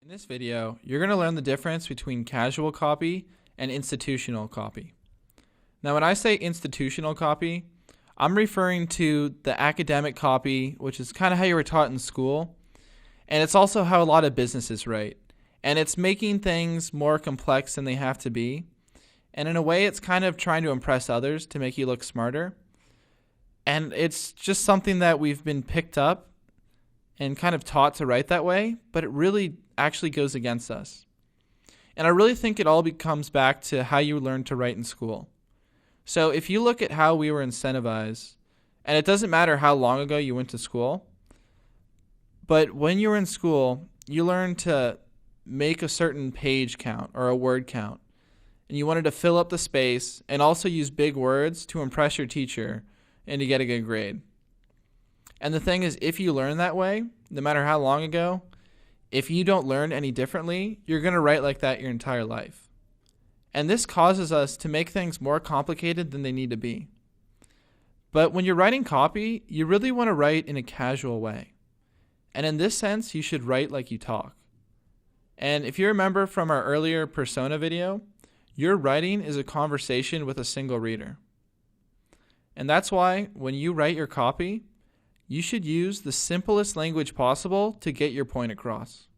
In this video, you're going to learn the difference between casual copy and institutional copy. Now, when I say institutional copy, I'm referring to the academic copy, which is kind of how you were taught in school, and it's also how a lot of businesses write. And it's making things more complex than they have to be. And in a way, it's kind of trying to impress others to make you look smarter. And it's just something that we've been picked up and kind of taught to write that way, but it really actually goes against us. And I really think it all comes back to how you learned to write in school. So if you look at how we were incentivized, and it doesn't matter how long ago you went to school, but when you were in school, you learned to make a certain page count or a word count. And you wanted to fill up the space and also use big words to impress your teacher and to get a good grade. And the thing is, if you learn that way, no matter how long ago, if you don't learn any differently, you're going to write like that your entire life. And this causes us to make things more complicated than they need to be. But when you're writing copy, you really want to write in a casual way. And in this sense, you should write like you talk. And if you remember from our earlier persona video, your writing is a conversation with a single reader. And that's why when you write your copy, you should use the simplest language possible to get your point across.